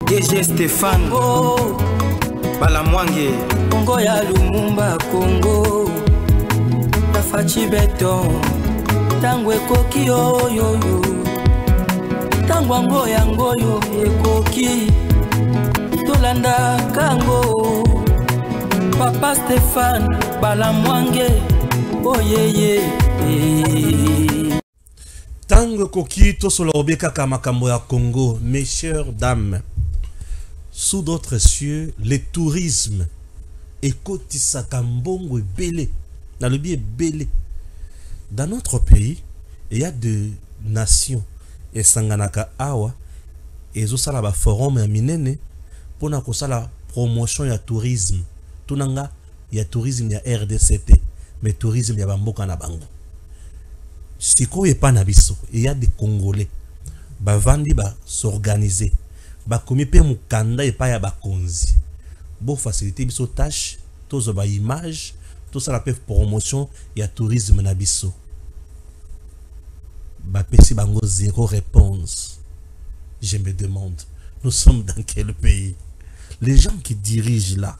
DG Stéphane Oh Balamwange Congo ya Lumumba Congo Tafachi beton Tango ekoki oyoyo Tango ango yango yo ekoki Tolanda kango Papa Stéphane Balamwange Oh yeah. Tango koki tosolo obeka kamakambo ya Congo, mes chères dames, sous d'autres cieux, le tourisme ekotisaka mbongo ebele, na lobi ebele. Dans notre pays, il y a deux nations, et sanganaka awa, et zosala ba forum ya minene, pona kosala promotion ya tourisme, tunanga ya tourisme ya RDCT, mais tourisme ya bamboka na bango. Siko epa na biso, il y a des Congolais bavandi ba s'organiser ba komi pe mukanda epa ya bakonzi bo faciliter biso tâche tozo ba image tout ça la promotion ya tourisme na biso ba pesi bango zéro réponse. Je me demande, nous sommes dans quel pays? Les gens qui dirigent là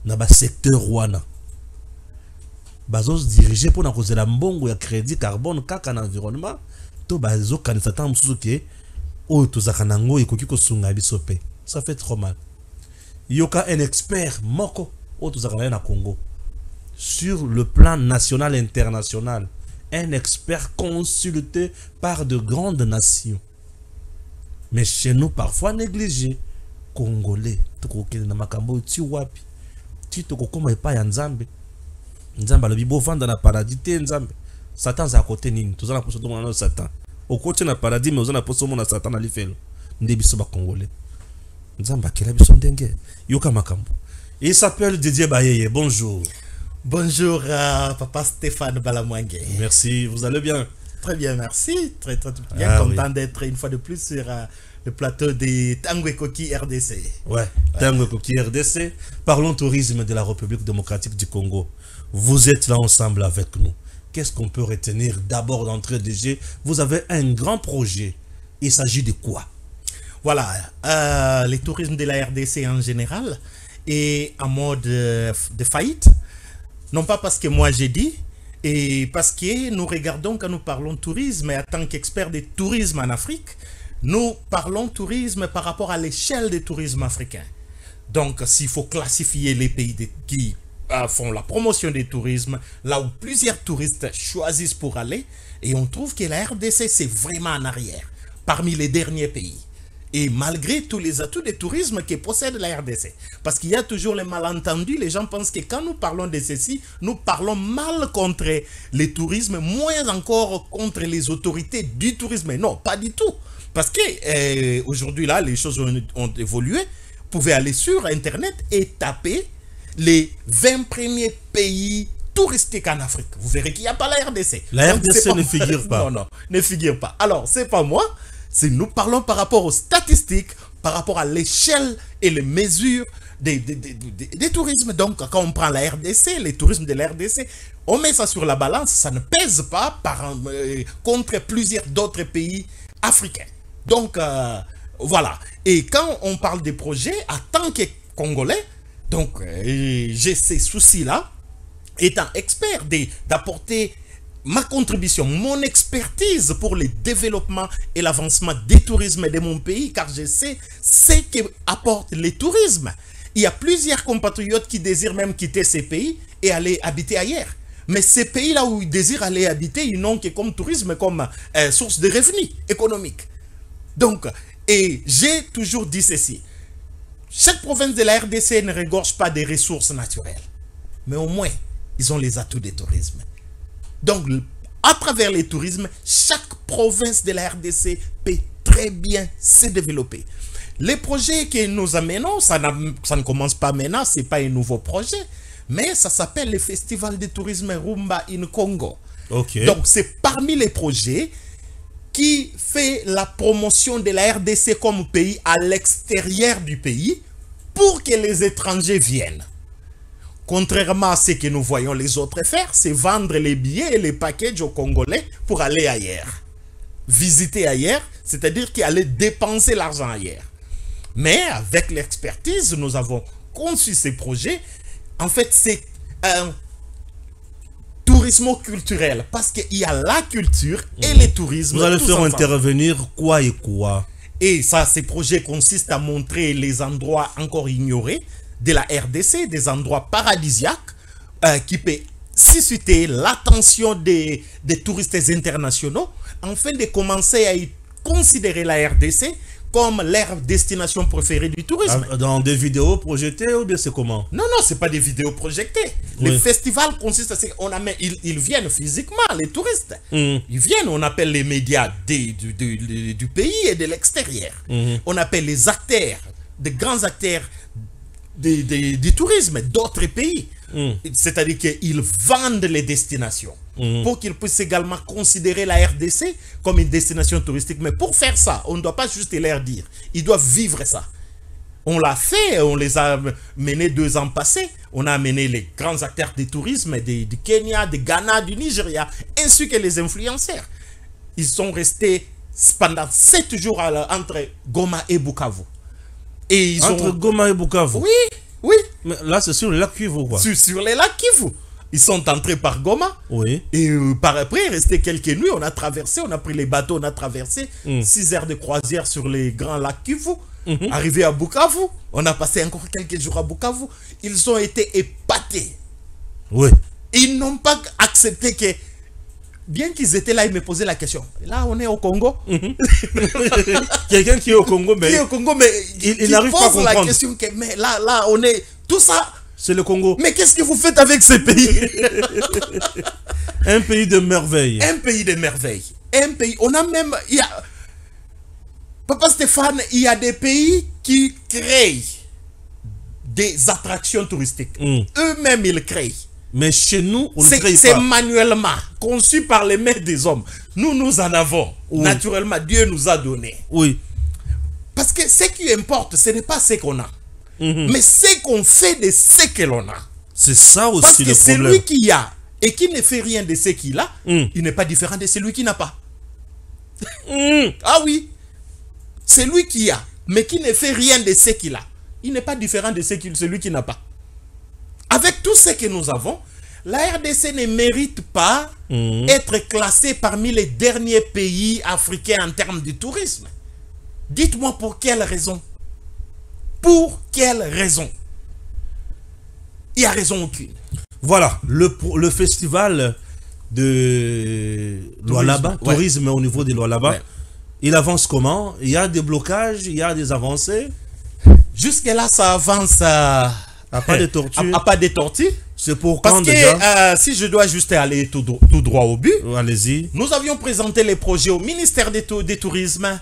na ba secteur wana bazos diriger pour na cause la mbongo ya crédit carbone kaka na environnement to bazo kanisa ta mususu ke o to zakanango ekoki ko sunga biso pe. Ça fait trop mal. Yoka un expert moko o to zakana na Congo sur le plan national et international, un expert consulté par de grandes nations, mais chez nous parfois négligé. Congolais to ko na makambo ti wapi ti to ko koma epa ya Nzambe. Nzamba le bibo vanda na paradis te Nzambe. Satan za côté nini? Tozana poso to mona Satan. Au côté na paradis mais ozana poso mona Satan na lifelo. Nde biso ba Congolais. Nzamba kela biso ndenge. Yoka makambo. Il s'appelle Didier Bayeye. Bonjour. Bonjour Papa Stéphane Balamwange. Merci, vous allez bien? Très bien, merci. Très bien, content d'être une fois de plus sur le plateau de Tango Ekoki RDC. Ouais, Tango Ekoki RDC. Parlons tourisme de la République démocratique du Congo. Vous êtes là ensemble avec nous. Qu'est-ce qu'on peut retenir d'abord d'entrée de jeu? Vous avez un grand projet. Il s'agit de quoi? Voilà, le tourisme de la RDC en général est en mode de faillite. Non pas parce que moi j'ai dit, et parce que nous regardons quand nous parlons tourisme, et en tant qu'expert de tourisme en Afrique, nous parlons tourisme par rapport à l'échelle du tourisme africain. Donc s'il faut classifier les pays qui font la promotion du tourisme, là où plusieurs touristes choisissent pour aller, et on trouve que la RDC c'est vraiment en arrière, parmi les derniers pays. Et malgré tous les atouts de tourisme que possède la RDC. Parce qu'il y a toujours les malentendus, les gens pensent que quand nous parlons de ceci, nous parlons mal contre les tourismes, moins encore contre les autorités du tourisme. Non, pas du tout. Parce que aujourd'hui là, les choses ont évolué. Vous pouvez aller sur Internet et taper les 20 premiers pays touristiques en Afrique. Vous verrez qu'il n'y a pas la RDC. La RDC ne figure pas. Non, non, ne figure pas. Alors, c'est pas moi. Nous parlons par rapport aux statistiques, par rapport à l'échelle et les mesures des tourismes. Donc, quand on prend la RDC, les tourismes de la RDC, on met ça sur la balance, ça ne pèse pas contre plusieurs d'autres pays africains. Donc, voilà. Et quand on parle des projets, en tant que Congolais, donc, j'ai ces soucis-là, étant expert d'apporter ma contribution, mon expertise pour le développement et l'avancement des tourismes de mon pays, car je sais ce qu'apporte le tourisme. Il y a plusieurs compatriotes qui désirent même quitter ces pays et aller habiter ailleurs. Mais ces pays-là où ils désirent aller habiter, ils n'ont que comme tourisme, comme source de revenus économiques. Donc, et j'ai toujours dit ceci. Chaque province de la RDC ne regorge pas des ressources naturelles. Mais au moins, ils ont les atouts du tourisme. Donc, à travers le tourisme, chaque province de la RDC peut très bien se développer. Les projets que nous amenons, ça ne commence pas maintenant, ce n'est pas un nouveau projet, mais ça s'appelle le Festival de tourisme Rumba in Congo. Okay. Donc, c'est parmi les projets qui fait la promotion de la RDC comme pays à l'extérieur du pays pour que les étrangers viennent. Contrairement à ce que nous voyons les autres faire, c'est vendre les billets et les packages aux Congolais pour aller ailleurs. Visiter ailleurs, c'est-à-dire qu'ils allaient dépenser l'argent ailleurs. Mais avec l'expertise, nous avons conçu ces projets. En fait, c'est un tourisme culturel parce qu'il y a la culture et le tourisme. Vous allez tous faire ensemble. intervenir quoi et quoi? Et ça, ces projets consistent à montrer les endroits encore ignorés de la RDC, des endroits paradisiaques qui peuvent susciter l'attention des touristes internationaux afin de commencer à y considérer la RDC comme leur destination préférée du tourisme. Dans des vidéos projetées ou bien c'est comment? Non, non, c'est pas des vidéos projetées. Oui. Le festival consiste à ce qu'on amène, ils viennent physiquement, les touristes. Ils viennent, on appelle les médias du pays et de l'extérieur. On appelle les acteurs, des grands acteurs du tourisme d'autres pays. C'est-à-dire qu'ils vendent les destinations pour qu'ils puissent également considérer la RDC comme une destination touristique. Mais pour faire ça, on ne doit pas juste leur dire. Ils doivent vivre ça. On l'a fait, on les a menés 2 ans passés. On a amené les grands acteurs du tourisme du Kenya, du Ghana, du Nigeria, ainsi que les influenceurs. Ils sont restés pendant 7 jours entre Goma et Bukavu. Et ils Entre Goma et Bukavu? Oui, oui. Mais là, c'est sur le lac Kivu, quoi. Sur les lacs Kivu. Ils sont entrés par Goma. Oui. Et par après, resté quelques nuits, on a traversé, on a pris les bateaux, on a traversé 6 heures de croisière sur les grands lacs Kivu. Arrivé à Bukavu, on a passé encore quelques jours à Bukavu. Ils ont été épatés. Oui. Ils n'ont pas accepté que, bien qu'ils étaient là, ils me posaient la question. Là, on est au Congo. Quelqu'un qui est au Congo, mais Qui est au Congo, mais il n'arrive pas à pose la comprendre. question que, mais là, on est tout ça. c'est le Congo. Mais qu'est-ce que vous faites avec ces pays? Un pays de merveille. Un pays de merveilles. Un pays. On a même. Papa Stéphane, il y a des pays qui créent des attractions touristiques. Eux-mêmes, ils créent. Mais chez nous, on ne crée C'est pas. manuellement conçu par les mains des hommes. Nous en avons. Oui. Naturellement, Dieu nous a donné. Oui. Parce que ce qui importe, ce n'est pas ce qu'on a. Mais ce qu'on fait de ce que l'on a. C'est ça aussi Parce que le problème. celui qui a et qui ne fait rien de ce qu'il a, il n'est pas différent de celui qui n'a pas. Ah oui. Celui qui a, mais qui ne fait rien de ce qu'il a, il n'est pas différent de celui qui n'a pas. Avec tout ce que nous avons, la RDC ne mérite pas être classée parmi les derniers pays africains en termes de tourisme. Dites-moi pour quelle raison? Pour quelle raison? Il n'y a raison aucune. Voilà, le festival de Lualaba, Ouais. tourisme au niveau de Lualaba, Ouais. il avance comment? Il y a des blocages, il y a des avancées? Jusque-là, ça avance À pas de tortue. à pas de tortue. C'est pour Parce quand que déjà? si je dois juste aller tout droit au but, Allez-y. nous avions présenté les projets au ministère des Tourismes,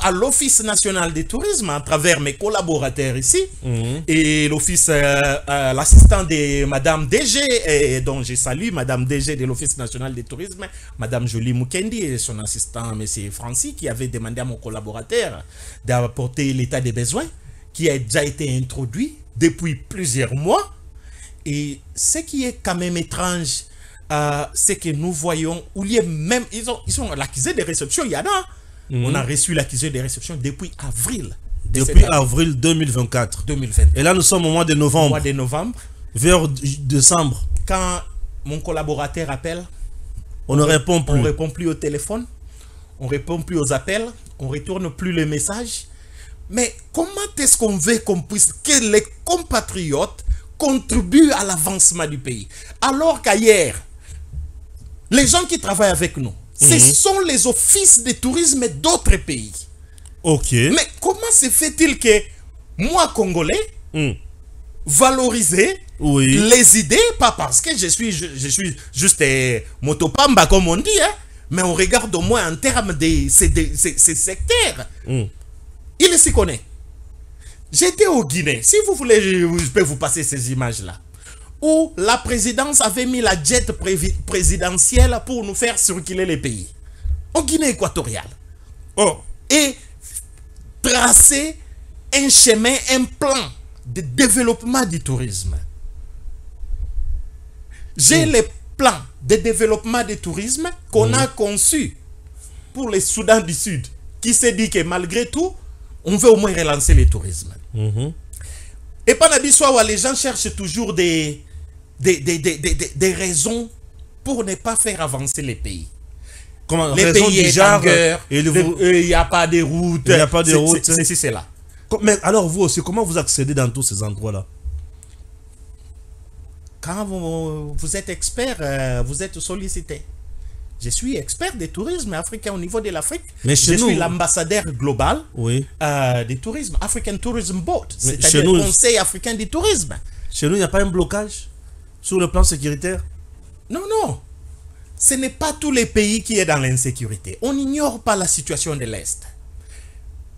à l'Office national des tourismes, à travers mes collaborateurs ici, et l'office, l'assistant de Madame DG, et dont je salue Madame DG de l'Office national des tourismes, Madame Jolie Mukendi, et son assistant, Monsieur Francis, qui avait demandé à mon collaborateur d'apporter l'état des besoins, qui a déjà été introduit depuis plusieurs mois. Et ce qui est quand même étrange, c'est que nous voyons, où il y a même, ils ont l'accusé de réception, il y en a. On a reçu l'accusé de réception depuis avril. Depuis avril 2024. 2020. Et là, nous sommes au mois de Au novembre. mois de novembre, Vers décembre, quand mon collaborateur appelle, on ne répond on plus. ne répond plus au téléphone, on ne répond plus aux appels, on ne retourne plus les messages. Mais comment est-ce qu'on veut qu'on puisse, que les compatriotes contribuent à l'avancement du pays? Alors qu'ailleurs, les gens qui travaillent avec nous, ce sont les offices de tourisme d'autres pays. Ok. Mais comment se fait-il que moi, Congolais, valoriser Oui. les idées, pas parce que je suis juste motopamba comme on dit, hein, mais on regarde au moins en termes de ces secteurs. Il s'y connaît. J'étais au Guinée. Si vous voulez, je peux vous passer ces images-là. Où la présidence avait mis la jet présidentielle pour nous faire circuler les pays. Au Guinée équatoriale. Oh. Et tracer un chemin, un plan de développement du tourisme. J'ai les plans de développement du tourisme qu'on a conçus pour les Soudan du Sud, qui s'est dit que malgré tout, on veut au moins relancer le tourisme. Mhm. Et pendant l'histoire, les gens cherchent toujours des raisons pour ne pas faire avancer les pays. Comment, Les raison pays du sont en genre, guerre, et il n'y a pas de route. Il n'y a pas de route. C'est là. Mais alors vous aussi, comment vous accédez dans tous ces endroits-là? Quand vous êtes expert, vous êtes sollicité. Je suis expert des tourismes africains au niveau de l'Afrique. Mais Je chez nous- suis l'ambassadeur global Oui. du tourisme, African Tourism Board, Mais c'est-à-dire chez nous- le Conseil africain du tourisme. Chez nous, il n'y a pas un blocage sur le plan sécuritaire? Non, non. Ce n'est pas tous les pays qui sont dans l'insécurité. On n'ignore pas la situation de l'Est.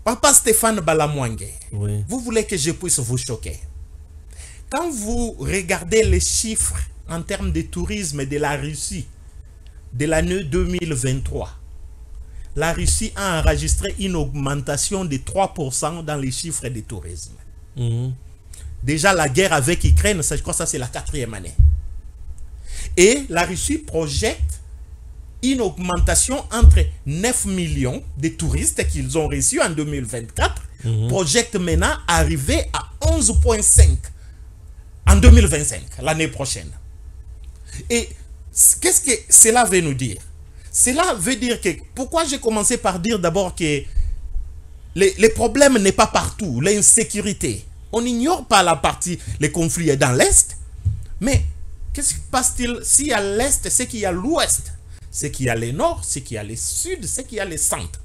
Papa Stéphane Balamwangue, Oui. vous voulez que je puisse vous choquer. Quand vous regardez les chiffres en termes de tourisme de la Russie de l'année 2023, la Russie a enregistré une augmentation de 3% dans les chiffres de tourisme. Mhm. Déjà, la guerre avec l'Ukraine, je crois que ça c'est la 4e année. Et la Russie projette une augmentation entre 9 millions de touristes qu'ils ont reçus en 2024, projette maintenant arriver à 11,5 en 2025, l'année prochaine. Et qu'est-ce que cela veut nous dire? Cela veut dire que, pourquoi j'ai commencé par dire d'abord que les problèmes n'est pas partout, l'insécurité. On n'ignore pas la partie, les conflits dans l'Est, mais qu'est-ce qui passe-t-il si à l'Est, c'est qu'il y a l'Ouest, c'est qu'il y a le Nord, c'est qu'il y a le Sud, c'est qu'il y a le Centre,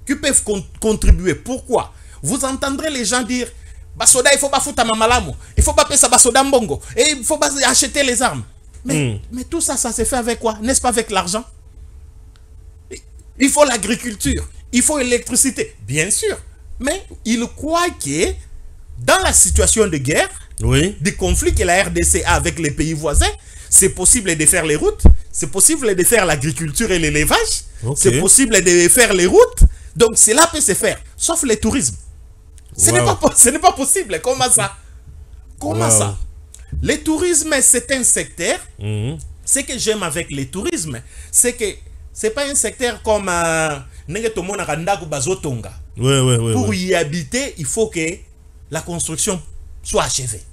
qui peuvent contribuer. Pourquoi? Vous entendrez les gens dire, Basoda, il faut pas foutre mamalamu, il faut pas payer ça Basoda Mbongo, et il faut pas acheter les armes. Mais tout ça, ça se fait avec quoi? N'est-ce pas avec l'argent? Il faut l'agriculture, il faut l'électricité, bien sûr. Mais il croit que dans la situation de guerre, Oui. des conflits que la RDC a avec les pays voisins, c'est possible de faire les routes, c'est possible de faire l'agriculture et l'élevage, Ok. c'est possible de faire les routes, donc cela peut se faire, sauf le tourisme. Ce n'est pas possible. Comment ça? Comment Wow. ça? Le tourisme, c'est un secteur. Mhm. Ce que j'aime avec le tourisme, c'est que c'est pas un secteur comme Oui. pour y habiter, il faut que la construction soit achevée.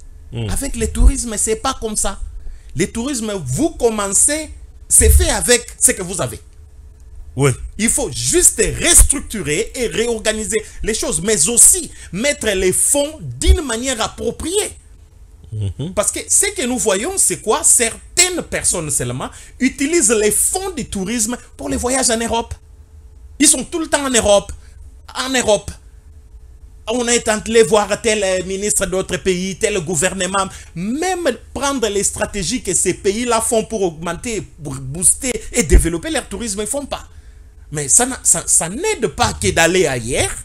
Avec le tourisme, c'est pas comme ça. Le tourisme, vous commencez, c'est fait avec ce que vous avez. Oui. Il faut juste restructurer et réorganiser les choses, mais aussi mettre les fonds d'une manière appropriée. Parce que ce que nous voyons, c'est quoi? Certaines personnes seulement utilisent les fonds du tourisme pour les voyages en Europe. Ils sont tout le temps en Europe. En Europe. On est en train de voir tel ministre d'autres pays, tel gouvernement, même prendre les stratégies que ces pays-là font pour augmenter, pour booster et développer leur tourisme, ils ne font pas. Mais ça n'aide pas que d'aller ailleurs.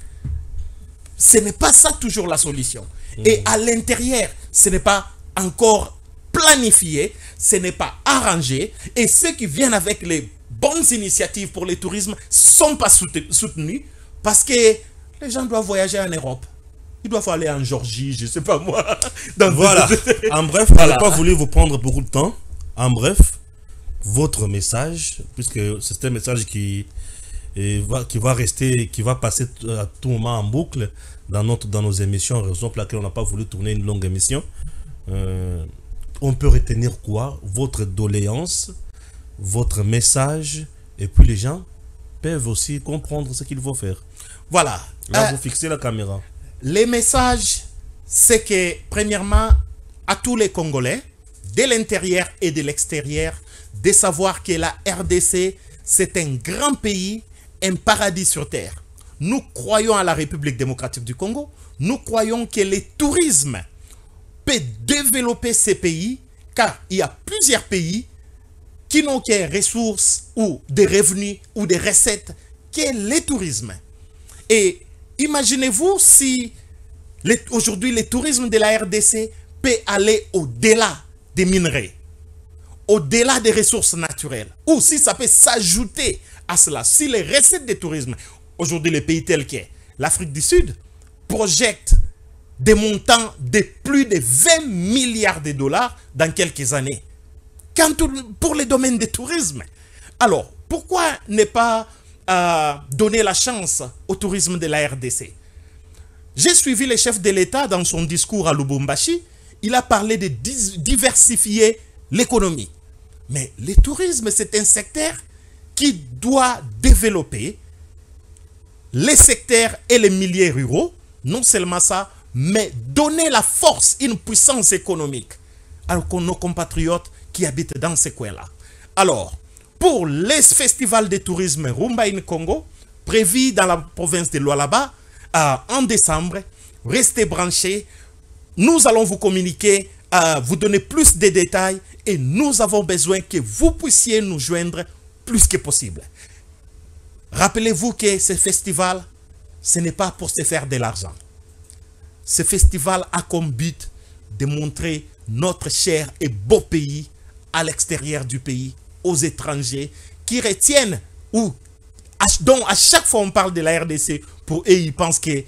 Ce n'est pas ça toujours la solution. Et à l'intérieur, ce n'est pas encore planifié, ce n'est pas arrangé. Et ceux qui viennent avec les bonnes initiatives pour le tourisme ne sont pas soutenus parce que les gens doivent voyager en Europe. Ils doivent aller en Géorgie, je ne sais pas moi. Voilà. En bref, je n'ai pas voulu vous prendre beaucoup de temps. En bref, votre message, puisque c'est un message qui va rester, qui va passer à tout moment en boucle dans nos émissions, raison pour laquelle on n'a pas voulu tourner une longue émission. On peut retenir quoi? Votre doléance, votre message, et puis les gens peuvent aussi comprendre ce qu'il faut faire. Voilà. Là, vous fixez la caméra. Les messages, c'est que, premièrement, à tous les Congolais, de l'intérieur et de l'extérieur, de savoir que la RDC, c'est un grand pays, un paradis sur terre. Nous croyons à la République démocratique du Congo. Nous croyons que le tourisme peut développer ces pays, car il y a plusieurs pays qui n'ont que ressources ou des revenus ou des recettes que le tourisme. Et imaginez-vous si aujourd'hui le tourisme de la RDC peut aller au-delà des minerais, au-delà des ressources naturelles, ou si ça peut s'ajouter à cela, si les recettes de tourisme, aujourd'hui les pays tels que l'Afrique du Sud, projettent des montants de plus de 20 milliards de dollars dans quelques années, pour les domaines du tourisme. Alors, pourquoi ne pas donner la chance au tourisme de la RDC. J'ai suivi le chef de l'État dans son discours à Lubumbashi. Il a parlé de diversifier l'économie. Mais le tourisme, c'est un secteur qui doit développer les secteurs et les milieux ruraux. Non seulement ça, mais donner la force, une puissance économique à nos compatriotes qui habitent dans ces coins-là. Alors, pour les festivals de tourisme Rumba in Congo, prévus dans la province de Lualaba, en décembre, restez branchés. Nous allons vous communiquer, vous donner plus de détails et nous avons besoin que vous puissiez nous joindre plus que possible. Rappelez-vous que ce festival, ce n'est pas pour se faire de l'argent. Ce festival a comme but de montrer notre cher et beau pays à l'extérieur du pays, aux étrangers qui retiennent ou dont à chaque fois on parle de la RDC, pour eux ils pensent que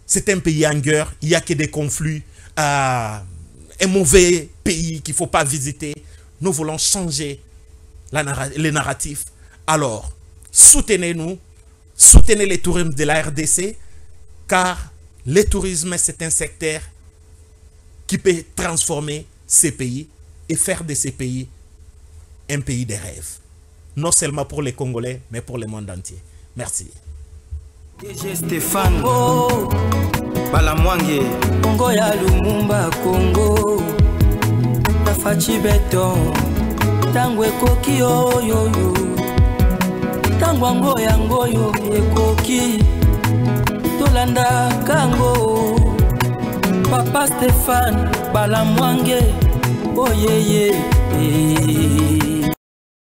c'est un pays en guerre, il n'y a que des conflits, un mauvais pays qu'il ne faut pas visiter. Nous voulons changer les narratifs. Alors, soutenez-nous, soutenez les tourismes de la RDC, car le tourisme c'est un secteur qui peut transformer ces pays et faire de ces pays un pays de rêve. Non seulement pour les Congolais, mais pour le monde entier. Merci. DG Stéphane Balamwange Congo ya Lumumba Congo Tafachi beton Tango ekoki oyoyo Tango ango yango yo ekoki Tolanda kango Papa Stéphane Balamwange Oh yeah yeah